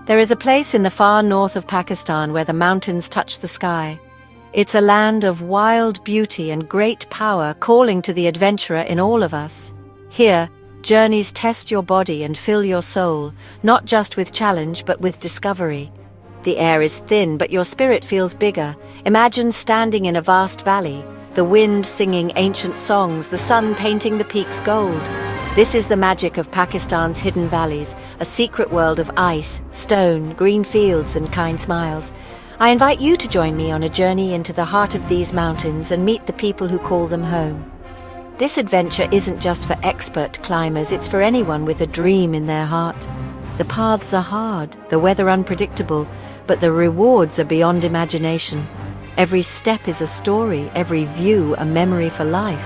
There is a place in the far north of Pakistan where the mountains touch the sky. It's a land of wild beauty and great power, calling to the adventurer in all of us. Here, journeys test your body and fill your soul, not just with challenge but with discovery. The air is thin, but your spirit feels bigger. Imagine standing in a vast valley, the wind singing ancient songs, the sun painting the peaks gold. This is the magic of Pakistan's hidden valleys, a secret world of ice, stone, green fields, and kind smiles. I invite you to join me on a journey into the heart of these mountains and meet the people who call them home. This adventure isn't just for expert climbers, it's for anyone with a dream in their heart. The paths are hard, the weather unpredictable, but the rewards are beyond imagination. Every step is a story, every view a memory for life.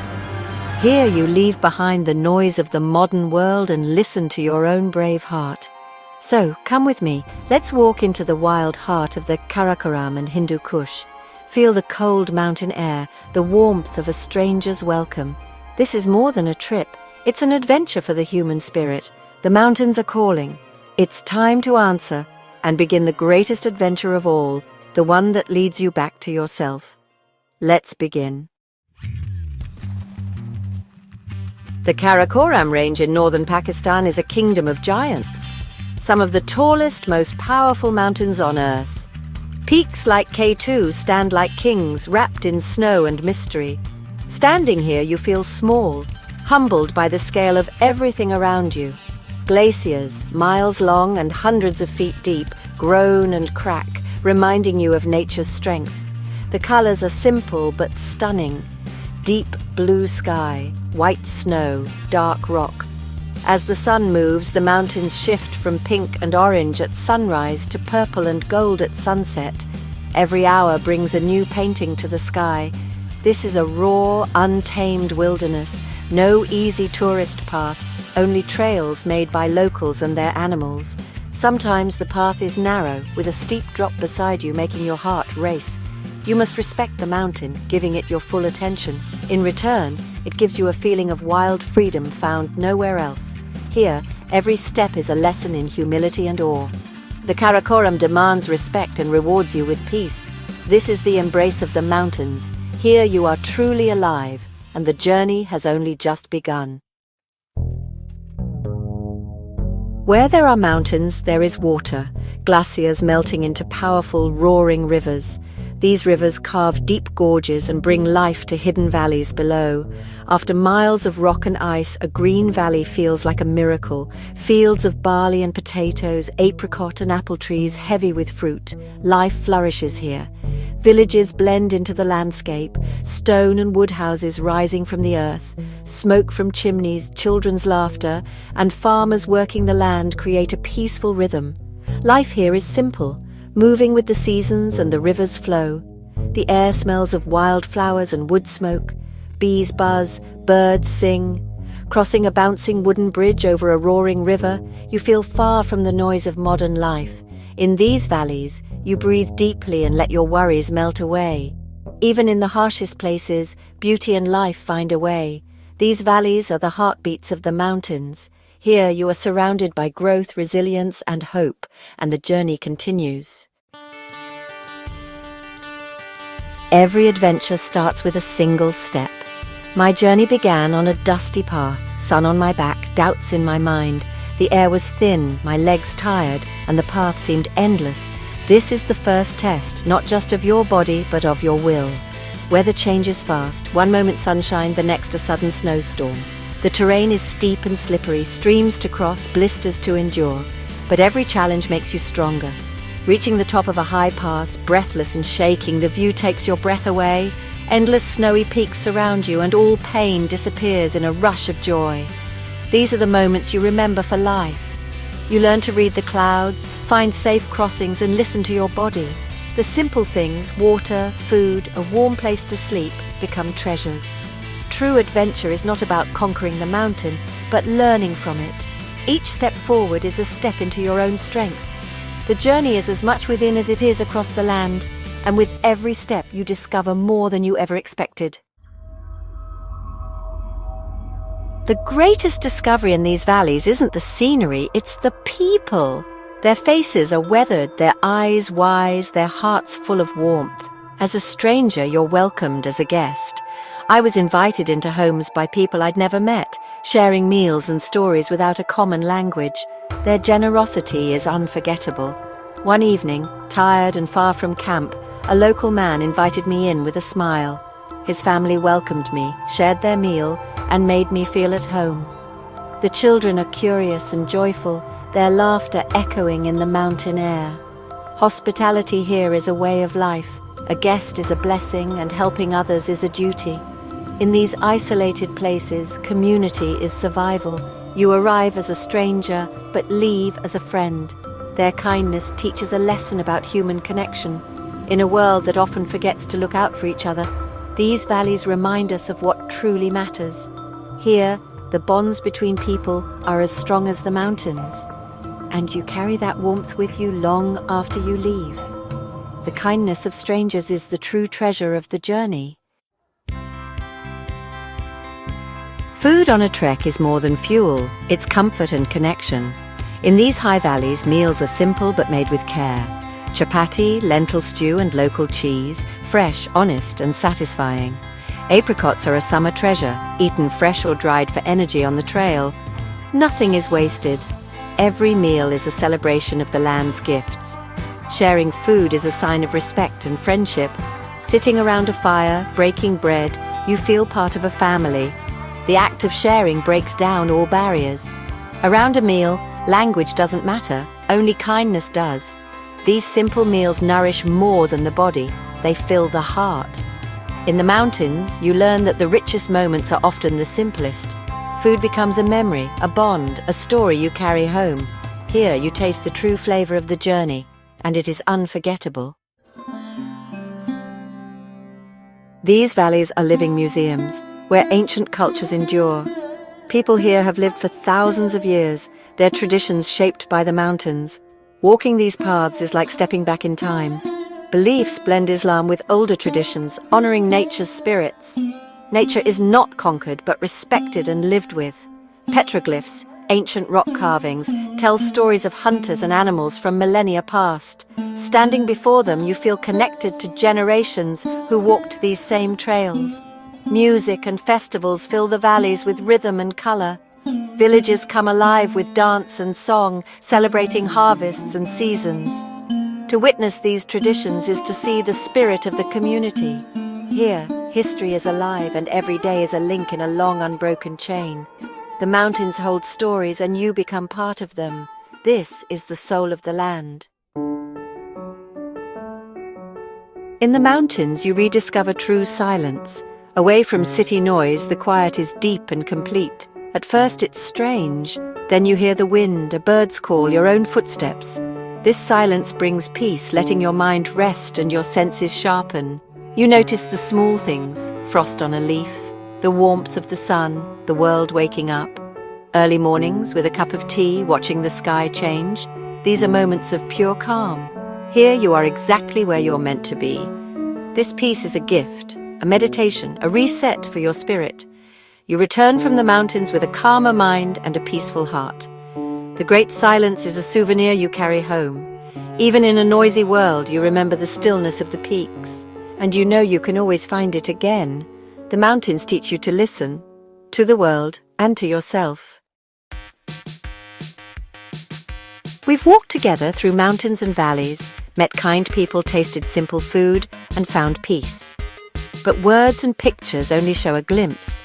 Here you leave behind the noise of the modern world and listen to your own brave heart. So, come with me, let's walk into the wild heart of the Karakoram and Hindu Kush. Feel the cold mountain air, the warmth of a stranger's welcome. This is more than a trip, it's an adventure for the human spirit. The mountains are calling. It's time to answer and begin the greatest adventure of all, the one that leads you back to yourself. Let's begin. The Karakoram range in northern Pakistan is a kingdom of giants, some of the tallest, most powerful mountains on earth. Peaks like K2 stand like kings, wrapped in snow and mystery. Standing here, you feel small, humbled by the scale of everything around you. Glaciers, miles long and hundreds of feet deep, groan and crack, reminding you of nature's strength. The colors are simple but stunning. Deep blue sky, white snow, dark rock. As the sun moves, the mountains shift from pink and orange at sunrise to purple and gold at sunset. Every hour brings a new painting to the sky. This is a raw, untamed wilderness. No easy tourist paths, only trails made by locals and their animals. Sometimes the path is narrow, with a steep drop beside you making your heart race. You must respect the mountain, giving it your full attention. In return, it gives you a feeling of wild freedom found nowhere else. Here, every step is a lesson in humility and awe. The Karakoram demands respect and rewards you with peace. This is the embrace of the mountains. Here you are truly alive, and the journey has only just begun. Where there are mountains, there is water, glaciers melting into powerful, roaring rivers. These rivers carve deep gorges and bring life to hidden valleys below. After miles of rock and ice, a green valley feels like a miracle. Fields of barley and potatoes, apricot and apple trees heavy with fruit. Life flourishes here. Villages blend into the landscape, stone and wood houses rising from the earth, smoke from chimneys, children's laughter, and farmers working the land create a peaceful rhythm. Life here is simple, moving with the seasons and the river's flow. The air smells of wildflowers and wood smoke. Bees buzz, birds sing. Crossing a bouncing wooden bridge over a roaring river, you feel far from the noise of modern life. In these valleys, you breathe deeply and let your worries melt away. Even in the harshest places, beauty and life find a way. These valleys are the heartbeats of the mountains. Here you are surrounded by growth, resilience, and hope, and the journey continues. Every adventure starts with a single step. My journey began on a dusty path, sun on my back, doubts in my mind. The air was thin, my legs tired, and the path seemed endless. This is the first test, not just of your body, but of your will. Weather changes fast. One moment sunshine, the next a sudden snowstorm. The terrain is steep and slippery, streams to cross, blisters to endure. But every challenge makes you stronger. Reaching the top of a high pass, breathless and shaking, the view takes your breath away. Endless snowy peaks surround you, and all pain disappears in a rush of joy. These are the moments you remember for life. You learn to read the clouds, find safe crossings, and listen to your body. The simple things, water, food, a warm place to sleep, become treasures. True adventure is not about conquering the mountain, but learning from it. Each step forward is a step into your own strength. The journey is as much within as it is across the land, and with every step you discover more than you ever expected. The greatest discovery in these valleys isn't the scenery, it's the people. Their faces are weathered, their eyes wise, their hearts full of warmth. As a stranger, you're welcomed as a guest. I was invited into homes by people I'd never met, sharing meals and stories without a common language. Their generosity is unforgettable. One evening, tired and far from camp, a local man invited me in with a smile. His family welcomed me, shared their meal, and made me feel at home. The children are curious and joyful, their laughter echoing in the mountain air. Hospitality here is a way of life. A guest is a blessing, and helping others is a duty. In these isolated places, community is survival. You arrive as a stranger, but leave as a friend. Their kindness teaches a lesson about human connection. In a world that often forgets to look out for each other, these valleys remind us of what truly matters. Here, the bonds between people are as strong as the mountains, and you carry that warmth with you long after you leave. The kindness of strangers is the true treasure of the journey. Food on a trek is more than fuel, it's comfort and connection. In these high valleys, meals are simple but made with care. Chapati, lentil stew and local cheese, fresh, honest and satisfying. Apricots are a summer treasure, eaten fresh or dried for energy on the trail. Nothing is wasted. Every meal is a celebration of the land's gifts. Sharing food is a sign of respect and friendship. Sitting around a fire, breaking bread, you feel part of a family. The act of sharing breaks down all barriers. Around a meal, language doesn't matter, only kindness does. These simple meals nourish more than the body, they fill the heart. In the mountains, you learn that the richest moments are often the simplest. Food becomes a memory, a bond, a story you carry home. Here you taste the true flavor of the journey, and it is unforgettable. These valleys are living museums, where ancient cultures endure. People here have lived for thousands of years, their traditions shaped by the mountains. Walking these paths is like stepping back in time. Beliefs blend Islam with older traditions, honoring nature's spirits. Nature is not conquered, but respected and lived with. Petroglyphs, ancient rock carvings, tell stories of hunters and animals from millennia past. Standing before them, you feel connected to generations who walked these same trails. Music and festivals fill the valleys with rhythm and color. Villages come alive with dance and song, celebrating harvests and seasons. To witness these traditions is to see the spirit of the community. Here, history is alive and every day is a link in a long unbroken chain. The mountains hold stories and you become part of them. This is the soul of the land. In the mountains, you rediscover true silence. Away from city noise, the quiet is deep and complete. At first it's strange, then you hear the wind, a bird's call, your own footsteps. This silence brings peace, letting your mind rest and your senses sharpen. You notice the small things, frost on a leaf, the warmth of the sun, the world waking up. Early mornings with a cup of tea, watching the sky change. These are moments of pure calm. Here you are exactly where you're meant to be. This peace is a gift, a meditation, a reset for your spirit. You return from the mountains with a calmer mind and a peaceful heart. The great silence is a souvenir you carry home. Even in a noisy world, you remember the stillness of the peaks, and you know you can always find it again. The mountains teach you to listen, to the world and to yourself. We've walked together through mountains and valleys, met kind people, tasted simple food, and found peace. But words and pictures only show a glimpse.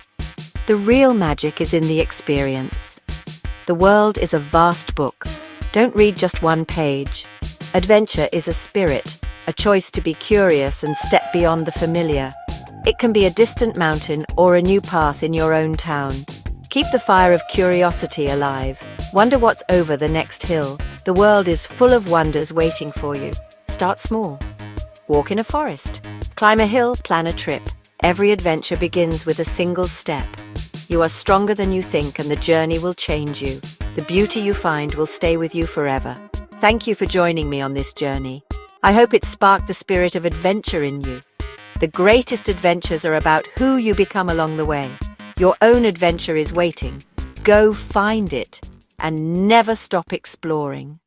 The real magic is in the experience. The world is a vast book. Don't read just one page. Adventure is a spirit, a choice to be curious and step beyond the familiar. It can be a distant mountain or a new path in your own town. Keep the fire of curiosity alive. Wonder what's over the next hill. The world is full of wonders waiting for you. Start small. Walk in a forest. Climb a hill, plan a trip. Every adventure begins with a single step. You are stronger than you think, and the journey will change you. The beauty you find will stay with you forever. Thank you for joining me on this journey. I hope it sparked the spirit of adventure in you. The greatest adventures are about who you become along the way. Your own adventure is waiting. Go find it and never stop exploring.